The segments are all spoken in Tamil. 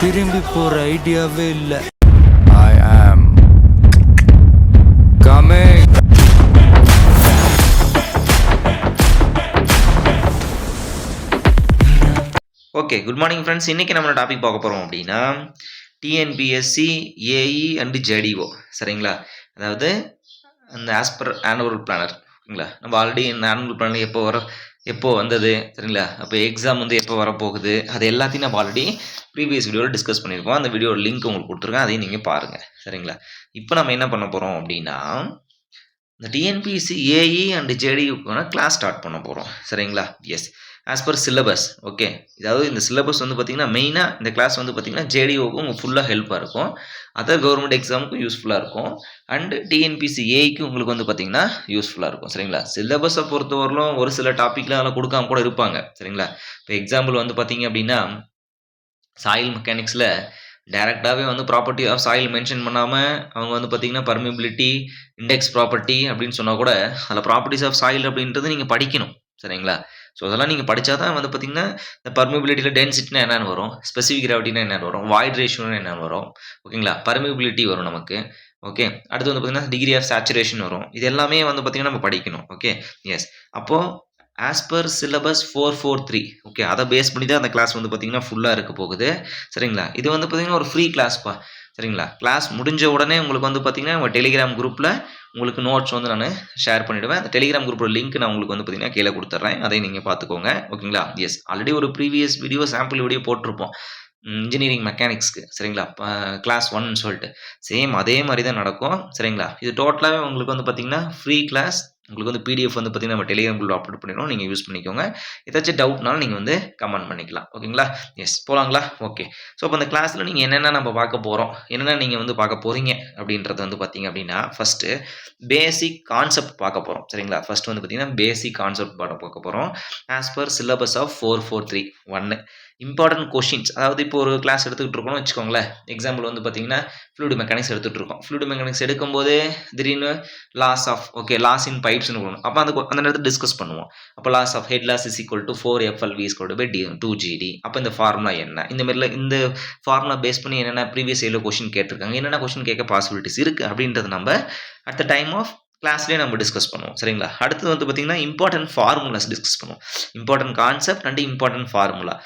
திரும்பி போற ஐடியாவே இல்ல. I am coming. Okay, good morning friends. இன்றைக்கி நம்ம டாபிக் பார்க்க போகிறோம் அப்படின்னா டிஎன்பிஎஸ்சி, ஏஇ அண்டு ஜேடிஓ. சரிங்களா? அதாவது அந்த ஆஸ் பர் ஆனுவல் பிளானர். ஓகேங்களா? நம்ம ஆல்ரெடி இந்த ஆனுவல் பிளானர் எப்போ வந்தது, சரிங்களா? அப்போ எக்ஸாம் வந்து எப்போ வரப்போகுது, அது எல்லாத்தையும் நம்ம ஆல்ரெடி ப்ரீவியஸ் வீடியோவில் டிஸ்கஸ் பண்ணியிருக்கோம். அந்த வீடியோ லிங்க் உங்களுக்கு கொடுத்துருக்கேன், அதையும் நீங்கள் பாருங்கள். சரிங்களா? இப்போ நம்ம என்ன பண்ண போகிறோம் அப்படின்னா இந்த டிஎன்பிஎஸ்சி, ஏஇ அண்ட் ஜேடியூக்கான கிளாஸ் ஸ்டார்ட் பண்ண போகிறோம். சரிங்களா? Yes, as per syllabus. Okay, அதாவது இந்த சிலபஸ் வந்து பார்த்திங்கன்னா மெயினாக இந்த கிளாஸ் வந்து பார்த்திங்கன்னா ஜேடிஓக்கும் உங்களுக்கு ஃபுல்லாக ஹெல்ப்பாக இருக்கும். அதர் கவர்மெண்ட் எக்ஸாமுக்கும் யூஸ்ஃபுல்லாக இருக்கும். அண்ட் டிஎன்பிஎஸ்சி, ஏஇக்கு உங்களுக்கு வந்து பார்த்திங்கன்னா யூஸ்ஃபுல்லாக இருக்கும். சரிங்களா? சிலபஸை பொறுத்தவரையிலும் ஒரு சில டாப்பிக்லாம் அதெல்லாம் கொடுக்காம கூட இருப்பாங்க. சரிங்களா? இப்போ எக்ஸாம்பிள் வந்து பார்த்திங்க அப்படின்னா சாயில் மெக்கானிக்ஸில் டைரெக்டாகவே வந்து ப்ராப்பர்ட்டி ஆஃப் சாயில் மென்ஷன் பண்ணாமல் அவங்க வந்து பார்த்திங்கன்னா பர்மிபிலிட்டி, இண்டெக்ஸ் ப்ராப்பர்ட்டி அப்படின்னு சொன்னால் கூட அதில் ப்ராப்பர்ட்டிஸ் ஆஃப் சாயில் அப்படின்றது நீங்கள் படிக்கணும். சரிங்களா? ஸோ அதெல்லாம் நீங்கள் படித்தா தான் வந்து பார்த்திங்கன்னா இந்த பர்மிபிலிட்டியில் டென்சிட்டினா என்னென்னு வரும், ஸ்பெசிஃபிக் கிராவிட்டினா என்னென்னு வரும், வாய்ட் ரேஷியோனா என்னென்னு வரும். ஓகேங்களா? பர்மிபிலிட்டி வரும் நமக்கு. ஓகே, அடுத்து வந்து பார்த்திங்கன்னா டிகிரி ஆஃப் சேச்சுரேஷன் வரும். இது எல்லாமே வந்து பார்த்திங்கன்னா நம்ம படிக்கணும். Okay, yes. அப்போது ஆஸ் பர் சிலபஸ் 443. ஓகே, அதை பேஸ் பண்ணி தான் அந்த கிளாஸ் வந்து பார்த்திங்கன்னா ஃபுல்லாக இருக்க போகுது. சரிங்களா? இது வந்து பார்த்திங்கன்னா ஒரு ஃப்ரீ கிளாஸ்ப்பா. சரிங்களா? கிளாஸ் முடிஞ்ச உடனே உங்களுக்கு வந்து பார்த்திங்கன்னா உங்கள் டெலிகிராம் குரூப்பில் உங்களுக்கு நோட்ஸ் வந்து நான் ஷேர் பண்ணிவிடுவேன். அந்த டெலிகிராம் குரூப்போட லிங்க் நான் உங்களுக்கு வந்து பார்த்திங்கன்னா கீழே கொடுத்துட்றேன், அதையும் நீங்கள் பார்த்துக்கோங்க. ஓகேங்களா? எஸ், ஆல்ரெடி ஒரு ப்ரீவியஸ் வீடியோ, சாம்பிள் வீடியோ போட்டிருப்போம் இன்ஜினியரிங் மெக்கானிக்ஸ்க்கு. சரிங்களா? கிளாஸ் 1 சொல்லிட்டு சேம் அதே மாதிரி தான் நடக்கும். சரிங்களா? இது டோட்டலாகவே உங்களுக்கு வந்து பார்த்திங்கன்னா ஃப்ரீ கிளாஸ். உங்களுக்கு வந்து பிடிஎஃப் வந்து பார்த்திங்கன்னா நம்ம டெலிகிராம் குரூப்பில் அப்லோட் பண்ணிடுவோம், நீங்கள் யூஸ் பண்ணிக்கோங்க. ஏதாச்சும் டவுட்னாலும் நீங்கள் வந்து கமெண்ட் பண்ணிக்கலாம். ஓகேங்களா? எஸ், போகலாங்களா? ஓகே. ஸோ அப்போ அந்த கிளாஸில் நீங்கள் என்னென்ன நம்ம பார்க்க போகிறோம், என்னென்ன நீங்கள் வந்து பார்க்க போகிறீங்க அப்படின்றது வந்து பார்த்திங்க அப்படின்னா ஃபஸ்ட்டு பேசிக் கான்செப்ட் பார்க்க போகிறோம். சரிங்களா? ஃபஸ்ட்டு வந்து பார்த்திங்கன்னா பேசிக் கான்செப்ட் பார்க்க போகிறோம். As per syllabus of 443. 1 important questions. அதாவது இப்போ ஒரு கிளாஸ் எடுத்துக்கிட்டு இருக்கோம்னு வச்சுக்கோங்களேன். எக்ஸாம்பிள் வந்து பார்த்திங்கன்னா ஃப்ளூயிட் மெக்கானிக்ஸ் எடுத்துகிட்டு இருக்கோம். ஃப்ளூயிட் மெக்கானிக்ஸ் எடுக்கும்போது திடீர்னு லாஸ் ஆஃப் லாஸ் இன் பைப்ஸ்னு கொடுக்கணும். அப்போ அந்த நேரத்தில் டிஸ்கஸ் பண்ணுவோம். அப்போ loss of head loss is equal to 4FLV = D2GD. அப்போ இந்த ஃபார்முலா என்ன, இந்த ஃபார்முலா பேஸ் பண்ணி என்னென்ன ப்ரீவியஸ் இயரில் கொஷின் கேட்டிருக்காங்க, என்னென்ன கொஷின் கேட்க பாசிபிலிட்டிஸ் இருக்குது அப்படின்றது நம்ம அட் த டைம் ஆஃப் கிளாஸ்லேயே நம்ம டிஸ்கஸ் பண்ணுவோம். சரிங்களா? அடுத்து வந்து பார்த்திங்கன்னா இம்பார்ட்டன்ட் ஃபார்முலாஸ் டிஸ்கஸ் பண்ணுவோம். Important concept and important formula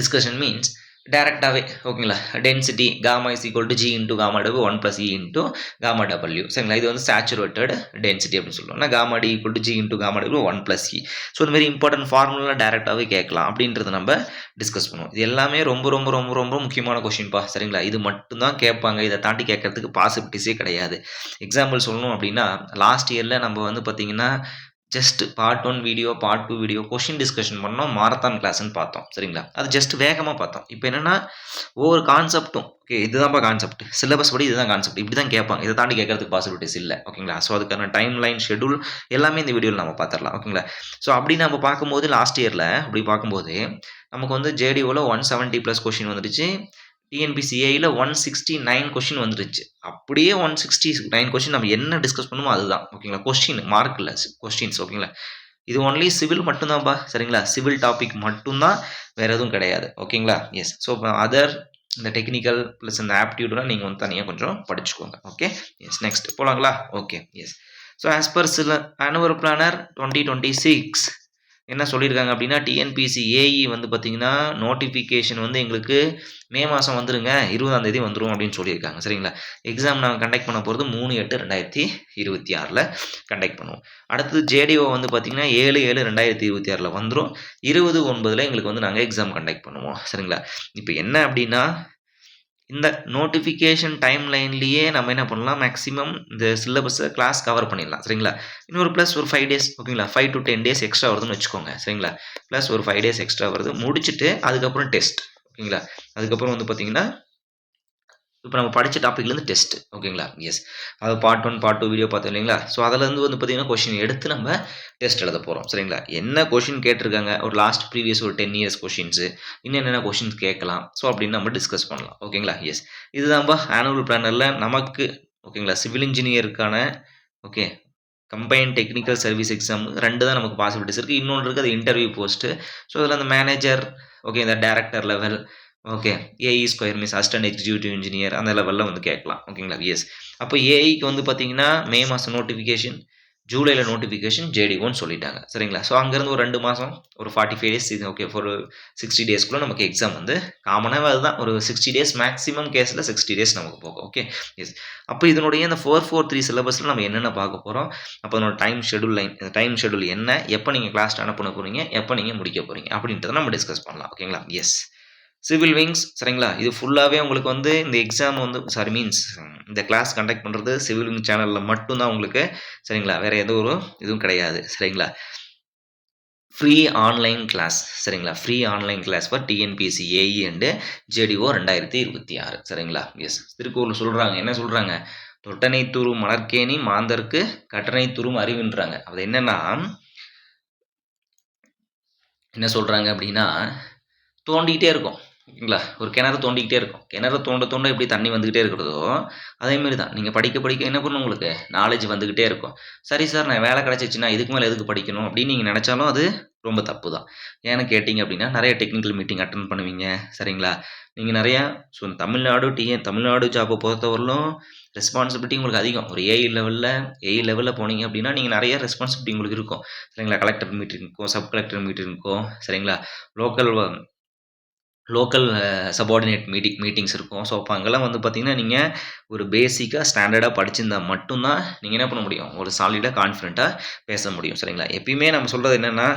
discussion means டேரெக்டாகவே. ஓகேங்களா? Density gamma is equal to G into gamma double 1 + E into gamma W. சரிங்களா? இது வந்து சேச்சுரேட்டட் டென்சிட்டி அப்படின்னு சொல்லுவோம். Gamma D equal to G into gamma W 1 + E. So இந்த மாதிரி இம்பார்ட்டன்ட் ஃபார்முலா டேரெக்டாகவே கேட்கலாம் அப்படின்றத நம்ம டிஸ்கஸ் பண்ணுவோம். இது எல்லாமே ரொம்ப ரொம்ப ரொம்ப ரொம்ப முக்கியமான கொஷின்ப்பா. சரிங்களா? இது மட்டும்தான் கேட்பாங்க, இதை தாண்டி கேட்கறதுக்கு பாசிபிலிட்டிஸே கிடையாது. எக்ஸாம்பிள் சொல்லணும் அப்படின்னா லாஸ்ட் இயரில் நம்ம வந்து பார்த்திங்கன்னா just part 1 video, part 2 video question discussion பண்ணோம், மாரத்தான் கிளாஸ்ன்னு பார்த்தோம். சரிங்களா? அது ஜஸ்ட் வேகமாக பார்த்தோம். இப்போ என்னென்னா ஒவ்வொரு கான்செப்ட்டும் ஓகே இதுதான்ப்பா கான்செப்ட், சிலபஸ் படி இதுதான் கான்செப்ட், இப்படி தான் கேட்பாங்க, இதை தாண்டி கேட்கறதுக்கு பாசிபிலிட்டிஸ் இல்லை. ஓகேங்களா? ஸோ அதுக்கான டைம் லைன், ஷெடியூல் எல்லாமே இந்த வீடியோவில் நம்ம பார்த்துடலாம். ஓகேங்களா? ஸோ அப்படி நம்ம பார்க்கும்போது லாஸ்ட் இயரில் அப்படி பார்க்கும்போது நமக்கு வந்து ஜேடிஓவில் 170+ கொஷின் வந்துடுச்சு. டிஎன்பிசிஏயில் 169 கொஷின் வந்துருச்சு. அப்படியே 169 கொஷின் நம்ம என்ன டிஸ்கஸ் பண்ணுமோ அதுதான். ஓகேங்களா? கொஸ்டின் மார்க் இல்லை, கொஸ்டின்ஸ். ஓகேங்களா? இது ஒன்லி சிவில் மட்டும்தான்ப்பா. சரிங்களா? சிவில் டாபிக் மட்டும்தான், வேறு எதுவும் கிடையாது. ஓகேங்களா? எஸ். ஸோ இப்போ அதர் இந்த டெக்னிக்கல் ப்ளஸ் இந்த ஆப்டியூட்லாம் நீங்கள் வந்து தனியாக கொஞ்சம் படிச்சுக்கோங்க. Okay, yes. நெக்ஸ்ட் போகலாங்களா? Okay, yes. So as per annual planner 2026 என்ன சொல்லியிருக்காங்க அப்படின்னா டிஎன்பிசி ஏஇ வந்து பார்த்திங்கன்னா நோட்டிஃபிகேஷன் வந்து எங்களுக்கு மே மாதம் வந்துருங்க, 20ஆம் தேதி வந்துடும் அப்படின்னு சொல்லியிருக்காங்க. சரிங்களா? எக்ஸாம் நாங்கள் கண்டக்ட் பண்ண போகிறது 3/8/2026 கண்டக்ட் பண்ணுவோம். அடுத்தது ஜேடிஓ வந்து பார்த்திங்கன்னா 7/7/2026 வந்துடும். 20/9 எங்களுக்கு வந்து நாங்கள் எக்ஸாம் கண்டக்ட் பண்ணுவோம். சரிங்களா? இப்போ என்ன அப்படின்னா இந்த நோட்டிஃபிகேஷன் டைம் லைன்லேயே நம்ம என்ன பண்ணலாம், மேக்ஸிமம் இந்த சிலபஸை கிளாஸ் கவர் பண்ணிடலாம். சரிங்களா? இன்னொரு ப்ளஸ் ஒரு 5 டேஸ், ஓகேங்களா? 5 to 10 டேஸ் எக்ஸ்ட்ரா வருதுன்னு வச்சுக்கோங்க. சரிங்களா? ப்ளஸ் ஒரு 5 டேஸ் எக்ஸ்ட்ரா வருது, முடிச்சுட்டு அதுக்கப்புறம் டெஸ்ட். ஓகேங்களா? அதுக்கப்புறம் வந்து பார்த்திங்கன்னா இப்போ நம்ம படித்த டாப்பிக்லேருந்து டெஸ்ட்டு. ஓகேங்களா? எஸ். அது பார்ட் 1 பார்ட் 2 வீடியோ பார்த்தோம் இல்லைங்களா? ஸோ அதிலேருந்து வந்து பார்த்திங்கன்னா கொஷின் எடுத்து நம்ம டெஸ்ட் எழுத போகிறோம். சரிங்களா? என்ன கொஷின் கேட்டிருக்காங்க, ஒரு லாஸ்ட் ப்ரீவியஸ் ஒரு 10 இயர்ஸ் கொஷின்ஸு, இன்னும் என்னென்ன கொஷின்ஸ் கேட்கலாம், ஸோ அப்படின்னு நம்ம டிஸ்கஸ் பண்ணலாம். ஓகேங்களா? எஸ். இதுதான்ப்பா ஆனுவல் பிளானரில் நமக்கு. ஓகேங்களா? சிவில் இன்ஜினியருக்கான okay combined technical service exam 2 தான் நமக்கு பாசிபிலிட்டிஸ் இருக்குது. இன்னொன்று இருக்குது அது இன்டர்வியூ போஸ்ட்டு. ஸோ இதில் அந்த மேனேஜர், ஓகே, இந்த director level, okay, AE square means assistant executive engineer அந்த லெவலில் வந்து கேட்கலாம். ஓகேங்களா? எஸ். அப்போ ஏஇக்கு வந்து பார்த்தீங்கன்னா மே மாதம் நோட்டிஃபிகேஷன், ஜூலையில் நோட்டிஃபிகேஷன், ஜேடிஓன்னு சொல்லிட்டாங்க. சரிங்களா? ஸோ அங்கேருந்து ஒரு 2 மாதம், ஒரு 45 டேஸ், இது ஓகே, ஒரு 60 டேஸ்க்குள்ளே நமக்கு எக்ஸாம் வந்து காமனாக அதுதான் ஒரு 60 டேஸ், மேக்ஸிமம் கேஸில் 60 டேஸ் நமக்கு போகும். Okay, yes. அப்போ இதனுடைய இந்த 443 சிலபஸில் நம்ம என்னென்ன பார்க்க போகிறோம், அப்போ அதனோட டைம் ஷெடியூல் என்ன, எப்போ நீங்கள் கிளாஸ் ஸ்டார்ட் பண்ண போகிறீங்க, எப்போ நீங்கள் முடிக்க போகிறீங்க அப்படின்றத நம்ம டிஸ்கஸ் பண்ணலாம். ஓகேங்களா? எஸ். சிவில் விங்ஸ், சரிங்களா? இது ஃபுல்லாகவே உங்களுக்கு வந்து இந்த எக்ஸாம் வந்து இந்த கிளாஸ் கண்டக்ட் பண்ணுறது சிவில் விங் சேனலில் மட்டும்தான் உங்களுக்கு. சரிங்களா? வேறு எந்த ஒரு இதுவும் கிடையாது. சரிங்களா? Free online class. சரிங்களா? Free online class for TNPSC AE and JDO 2026. சரிங்களா? எஸ். திருக்குறள் சொல்கிறாங்க, என்ன சொல்கிறாங்க, தொட்டனை தூரும் மலர்கேணி மாந்தர்க்கு கட்டணை தூரும் அறிவுன்றாங்க. அது என்னன்னா என்ன சொல்கிறாங்க அப்படின்னா, தோண்டிக்கிட்டே இருக்கும். ஓகேங்களா? ஒரு கிணறு தோண்டிக்கிட்டே இருக்கும். கிணறு தோண்ட எப்படி தண்ணி வந்துக்கிட்டே இருக்கிறதோ, அதேமாரி தான் நீங்கள் படிக்க என்ன பண்ணும், உங்களுக்கு நாலேஜ் வந்துக்கிட்டே இருக்கும். சரி சார், நான் வேலை கிடச்சிச்சின்னா இதுக்கு மேலே எதுக்கு படிக்கணும் அப்படின்னு நீங்கள் நினச்சாலும் அது ரொம்ப தப்பு தான். ஏன்னு கேட்டிங்க அப்படின்னா, நிறைய டெக்னிக்கல் மீட்டிங் அட்டென்ட் பண்ணுவீங்க. சரிங்களா? நீங்கள் நிறையா தமிழ்நாடு ஜாப்பை பொறுத்தவரையிலும் ரெஸ்பான்சிபிலிட்டி உங்களுக்கு அதிகம். ஒரு ஏஇ லெவலில் போனீங்க அப்படின்னா நீங்கள் நிறைய ரெஸ்பான்சிபிலிட்டி உங்களுக்கு இருக்கும். சரிங்களா? கலெக்டர் மீட்டிங் இருக்கும், சப் கலெக்டர் மீட்டிங் இருக்கும். சரிங்களா? லோக்கல் சபார்டினேட் மீட்டிங்ஸ் இருக்கும். ஸோ அப்போ அங்கெல்லாம் வந்து பார்த்தீங்கன்னா, நீங்கள் ஒரு பேசிக்காக ஸ்டாண்டர்டாக படிச்சிருந்தா மட்டும்தான் நீங்கள் என்ன பண்ண முடியும், ஒரு சாலிடாக கான்ஃபிடென்ட்டாக பேச முடியும். சரிங்களா? எப்பயுமே நம்ம சொல்கிறது என்னென்னா,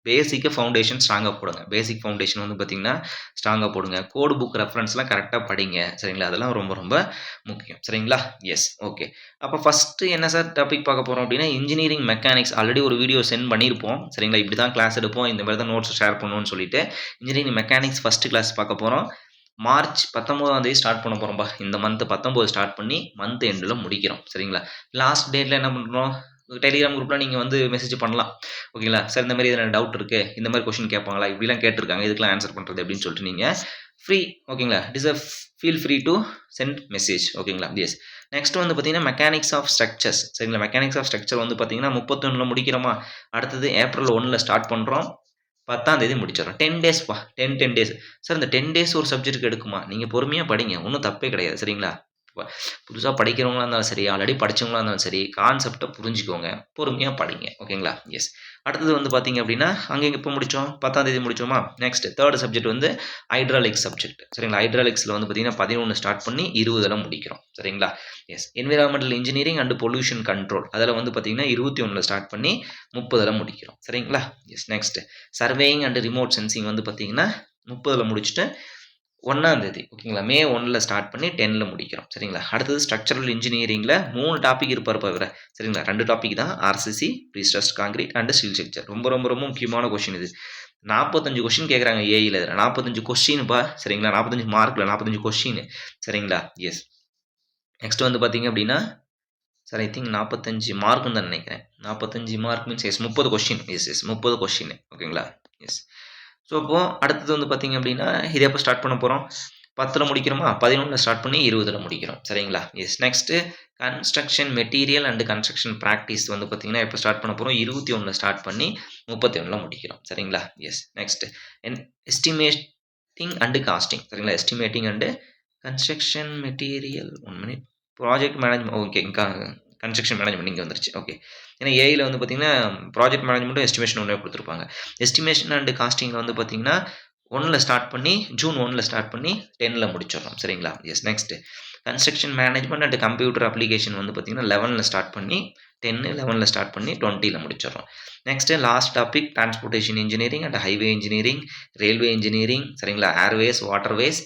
பேசிக்காக ஃபவுண்டேஷன் ஸ்ட்ராங்காக போடுங்க. பேசிக் ஃபவுண்டேஷன் வந்து பார்த்தீங்கன்னா ஸ்ட்ராங்காக போடுங்க. கோடு புக் ரெஃபரன்ஸ்லாம் கரெக்டாக படிங்க. சரிங்களா? அதெல்லாம் ரொம்ப ரொம்ப முக்கியம். சரிங்களா? எஸ். ஓகே. அப்போ ஃபஸ்ட்டு என்ன சார் டாபிக் பார்க்க போகிறோம் அப்படின்னா, இன்ஜினியரிங் மெக்கானிக்ஸ். ஆல்ரெடி ஒரு வீடியோ சென்ட் பண்ணியிருப்போம். சரிங்களா? இப்படி தான் கிளாஸ் எடுப்போம், இந்த மாதிரி தான் நோட்ஸ் ஷேர் பண்ணுவோம்னு சொல்லிட்டு இன்ஜினியரிங் மெக்கானிக்ஸ் ஃபஸ்ட்டு கிளாஸ் பார்க்க போகிறோம். மார்ச் 19 ஸ்டார்ட் பண்ண போகிறோம்ப்பா. இந்த மந்த் 19 ஸ்டார்ட் பண்ணி மந்த் எண்டில் முடிக்கிறோம். சரிங்களா? லாஸ்ட் டேட்டில் என்ன பண்ணுறோம், டெலிகிராம் குரூப்பில் நீங்கள் வந்து மெசேஜ் பண்ணலாம். ஓகேங்களா? சார் இந்த மாதிரி இதில் டவுட் இருக்குது, இந்த மாதிரி கொஷின் கேட்பாங்களா, இப்படிலாம் கேட்டிருக்காங்க, இதுக்கெலாம் ஆன்சர் பண்ணுறது அப்படின்னு சொல்லிட்டு நீங்கள் ஃப்ரீ, ஓகேங்களா, feel free to send message. ஓகேங்களா? எஸ். நெக்ஸ்ட் வந்து பார்த்தீங்கன்னா மெக்கானிக்ஸ் ஆஃப் ஸ்ட்ரக்சர்ஸ். சரிங்களா? மெக்கானிக்ஸ் ஆஃப் ஸ்ட்ரக்சர் வந்து பார்த்தீங்கன்னா 31 முடிக்கிறோமா, அடுத்தது ஏப்ரல் 1 ஸ்டார்ட் பண்ணுறோம், 10 முடிச்சிடறோம். 10 டேஸ்ப்பா. 10 டேஸ். சார் இந்த 10 டேஸ் ஒரு சப்ஜெக்ட்டுக்கு எடுக்குமா? நீங்கள் பொறுமையாக படிங்க, ஒன்றும் தப்பே கிடையாது. சரிங்களா? புதுசாக படிக்கிறவங்களா இருந்தாலும் சரி, ஆல்ரெடி படித்தவங்களா இருந்தாலும் சரி, கான்செப்டை புரிஞ்சுக்கோங்க, பொறுமையாக படிங்க. ஓகேங்களா? எஸ். அடுத்தது வந்து பார்த்தீங்க அப்படின்னா, அங்கே இப்போ முடித்தோம், 10 முடித்தோமா, நெக்ஸ்ட் தேர்ட் சப்ஜெக்ட் வந்து ஹைட்ராலிக்ஸ் சப்ஜெக்ட். சரிங்களா? ஹைட்ராலிக்ஸில் வந்து பார்த்தீங்கன்னா 11 ஸ்டார்ட் பண்ணி 20 முடிக்கிறோம். சரிங்களா? Yes. Environmental engineering and pollution control, அதில் வந்து பார்த்தீங்கன்னா 21 ஸ்டார்ட் பண்ணி 30 முடிக்கிறோம். சரிங்களா? Yes. Next surveying and remote sensing வந்து பார்த்தீங்கன்னா 30 முடிச்சுட்டு 1 ஓகேங்களா, மே 1 ஸ்டார்ட் பண்ணி 10 முடிக்கிறோம். சரிங்களா? அடுத்தது ஸ்ட்ரக்சரல் இன்ஜினியரிங்கில் 3 டாபிக் இருப்பார் இவர. சரிங்களா? 2 டாபிக் தான், RCC, prestressed concrete and steel structure. ரொம்ப ரொம்ப ரொம்ப முக்கியமான கொஷின் இது. 45 கொஷின் கேட்குறாங்க ஏஇல. 45 கொஷின்ப்பா. சரிங்களா? 45 மார்க்கில் 45 கொஷின். சரிங்களா? எஸ். நெக்ஸ்ட் வந்து பார்த்தீங்க அப்படின்னா, சார் ஐ திங்க் 45 மார்க்குன்னு தான் நினைக்கிறேன். 45 mark means yes 30 question. Yes 30 question. ஓகேங்களா? எஸ். ஸோ அப்போது அடுத்தது வந்து பார்த்தீங்க அப்படின்னா, இது எப்போ ஸ்டார்ட் பண்ண போகிறோம், 10 முடிக்கிறோமா, 11 ஸ்டார்ட் பண்ணி 20 முடிக்கிறோம். சரிங்களா? Yes. Next construction material and construction practice வந்து பார்த்தீங்கன்னா எப்போ ஸ்டார்ட் பண்ண போகிறோம், 21 ஸ்டார்ட் பண்ணி 31 முடிக்கிறோம். சரிங்களா? Yes. Next estimating and costing. சரிங்களா? Estimating and construction material, 1 minute, project management. Okay, construction management இங்கே வந்துருச்சு. ஓகே. ஏன்னா ஏஐயில் வந்து பார்த்தீங்கன்னா ப்ராஜெக்ட் மேனேஜ்மெண்ட்டும் எஸ்டிமேஷன் ஒன்றே கொடுத்துருப்பாங்க. எஸ்டிமேஷன் அண்ட் காஸ்டிங்கில் வந்து பார்த்தீங்கன்னா 1 ஸ்டார்ட் பண்ணி ஜூன் 1 ஸ்டார்ட் பண்ணி 10 முடிச்சிடறோம். சரிங்களா? Yes. Next construction management and computer application வந்து பார்த்தீங்கன்னா 11 ஸ்டார்ட் பண்ணி 11 ஸ்டார்ட் பண்ணி 20 முடிச்சிடறோம். Next last topic transportation engineering and highway engineering, railway engineering. சரிங்களா? Airways, waterways,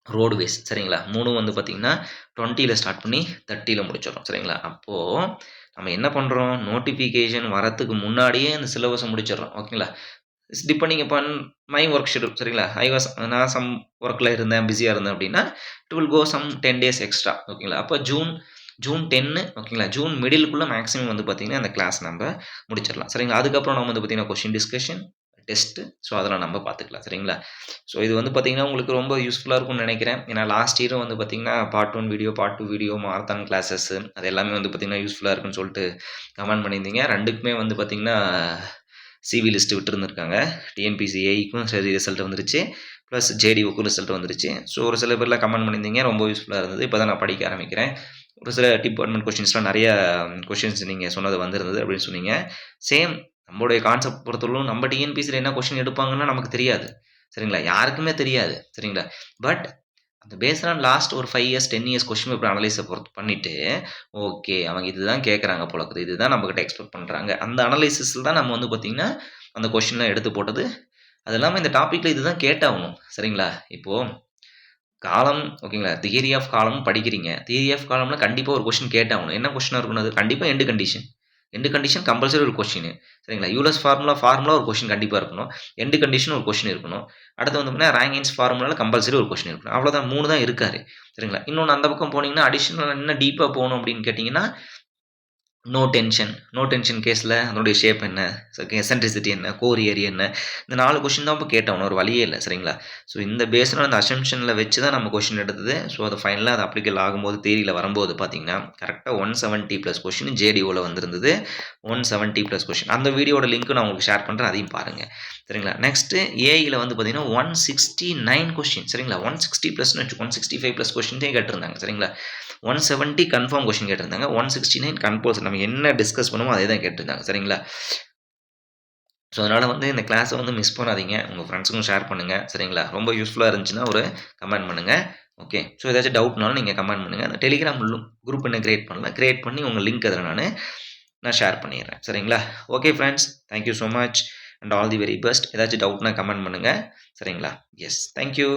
roadways. சரிங்களா? 3 வந்து பார்த்தீங்கன்னா 20 ஸ்டார்ட் பண்ணி 30 முடிச்சிடறோம். சரிங்களா? அப்போது நம்ம என்ன பண்ணுறோம், நோட்டிஃபிகேஷன் வரத்துக்கு முன்னாடியே அந்த சிலபஸை முடிச்சிடறோம். ஓகேங்களா? Depending upon my work schedule. சரிங்களா? நான் சம் ஒர்க்கில் இருந்தேன், பிஸியாக இருந்தேன் அப்படின்னா it will go some 10 days extra. ஓகேங்களா? அப்போ ஜூன் 10, ஓகேங்களா, ஜூன் மிடிலுக்குள்ளே மேக்ஸிமம் வந்து பார்த்தீங்கன்னா அந்த கிளாஸ் நம்ம முடிச்சிடலாம். சரிங்களா? அதுக்கப்புறம் நம்ம வந்து பார்த்தீங்கன்னா கொஷின் டிஸ்கஷன், டெஸ்ட்டு. ஸோ அதெல்லாம் நம்ம பார்த்துக்கலாம். சரிங்களா? ஸோ இது வந்து பார்த்தீங்கன்னா, உங்களுக்கு ரொம்ப யூஸ்ஃபுல்லா இருக்கும்னு நெனைக்கிறேன். ஏன்னா லாஸ்ட் இயரும் வந்து பார்த்தீங்கன்னா, part 1 video, part 2 video, marathon classes அது எல்லாமே வந்து பார்த்தீங்கன்னா, யூஸ்ஃபுல்லா இருக்குன்னு சொல்லிட்டு கமெண்ட் பண்ணியிருந்தீங்க. 2க்குமே வந்து பார்த்தீங்கன்னா, சிவி லிஸ்ட் விட்டுருந்துருக்காங்க. டிஎன்பிஎஸ்சி ஏஇக்கும் சரி ரிசல்ட் வந்துருச்சு. ப்ளஸ் ஜேடிஓக்கும் ரிசல்ட் வந்துருச்சு. ஸோ ஒரு சில பேர்லாம் கமெண்ட் பண்ணியிருந்தீங்க. ரொம்ப யூஸ்ஃபுல்லா இருந்தது. இப்போ தான் நான் படிக்க ஆரம்பிக்கிறேன். ஒரு சில டிபார்ட்மெண்ட் கொஸ்டின்ஸ்லாம் நெறைய கொஸ்டின்ஸ் நீங்க சொன்னது வந்திருந்தது அப்படின்னு சொன்னீங்க. சேம் நம்மளுடைய கான்செப்ட் பொறுத்தவரைக்கும் நம்ம டிஎன்பிஎஸ்சில என்ன கொஸ்டின் எடுப்பாங்கன்னு நமக்கு தெரியாது. சரிங்களா? யாருக்குமே தெரியாது. சரிங்களா? பட் அந்த பேஸ்ட் ஆன் லாஸ்ட் ஒரு 5 இயர்ஸ், 10 இயர்ஸ் கொஸ்டின் பேப்பர் அனலைஸ பொறுத்து பண்ணிட்டு, ஓகே அவங்க இதுதான் கேட்கறாங்க போல இருக்குது. இதுதான் நம்மகிட்ட எக்ஸ்பெக்ட் பண்றாங்க. அந்த அனலைசிஸ்ல தான் நம்ம வந்து பார்த்தீங்கன்னா, அந்த கொஸ்டின்லாம் எடுத்து போட்டது. அது இல்லாம இந்த டாபிக்ல இதுதான் கேட்டாகணும். சரிங்களா? இப்போ காலம் ஓகேங்களா? தியரி ஆஃப் காலம் படிக்கிறீங்க. தியரி ஆஃப் காலம்ல கண்டிப்பா ஒரு கொஸ்டின் கேட்டாகணும். என்ன கொஸ்டினா இருக்கணும் அது? கண்டிப்பா end condition. End condition compulsory ஒரு கொஸ்டின். சரிங்களா? யூலர்ஸ் ஃபார்முலா ஒரு கொஸ்டின் கண்டிப்பா இருக்கணும். எண்ட் கண்டிஷன் ஒரு கொஸ்டின் இருக்கணும். அடுத்து வந்து பார்த்தீங்கன்னா, ராங்கின்ஸ் ஃபார்முலால கம்பல்சரி ஒரு கொஸ்டின் இருக்கணும். அவ்வளோதான் 3 தான் இருக்காரு. சரிங்களா? இன்னொன்னு அந்த பக்கம் போனீங்கன்னா, அடிஷனலா இன்னும் டீப்பா போணும் அப்படின்னு கேட்டீங்கன்னா, நோ டென்ஷன் கேஸ்ல அதனுடைய ஷேப் என்ன? எசென்ட்ரிசிட்டி என்ன? கோர் ஏரியா என்ன? இந்த 4 கொஸ்டின் தான் இப்ப கேட்டாகணும். வேற வழியே இல்ல. சரிங்களா? ஸோ இந்த பேஸ்டு அந்த அசம்ப்ஷன்ல வச்சு தான் நம்ம கொஸ்டின் எடுத்தது. ஸோ அது ஃபைனலா அது அப்ளிகேபிள் ஆகும்போது தியரில வரும்போது பார்த்தீங்கன்னா, கரெக்ட்டா 170 பிளஸ் கொஸ்டின் ஜேடிஓல வந்திருந்தது. 170 பிளஸ் கொஸ்டின். அந்த வீடியோட லிங்க் நான் உங்களுக்கு ஷேர் பண்றேன். அதையும் பாருங்க. சரிங்களா? நெக்ஸ்ட் ஏஐல வந்து பார்த்தீங்கன்னா 169 கொஸ்டின். சரிங்களா? 160 பிளஸ்னு வச்சுக்கோங்க. 165 பிளஸ் கொஸ்டின்ஸே கேட்டிருந்தாங்க. சரிங்களா? 170 கன்ஃபார்ம் கொஸ்டின் கேட்டிருந்தாங்க. 169 கம்பல்சரி. நம்ம என்ன டிஸ்கஸ் பண்ணோமோ அதே தான் கேட்டிருந்தாங்க. சரிங்களா? ஸோ, அதனால வந்து இந்த கிளாஸ வந்து மிஸ் பண்ணாதீங்க. உங்க ஃப்ரெண்ட்ஸுக்கும் ஷேர் பண்ணுங்க. சரிங்களா? ரொம்ப யூஸ்ஃபுல்லா இருந்துச்சுன்னா ஒரு கமெண்ட் பண்ணுங்க. ஓகே. ஸோ, ஏதாச்சும் டவுட்னாலும் நீங்க கமெண்ட் பண்ணுங்க. அந்த டெலிகிராம் குரூப் இன்னும் கிரியேட் பண்ணல. கிரியேட் பண்ணி உங்க லிங்க் அதில நான் ஷேர் பண்ணிடுறேன். சரிங்களா? Okay friends. Thank you so much and all the very best. ஏதாச்சும் டவுட்னா கமெண்ட் பண்ணுங்க. சரிங்களா? எஸ். Thank you.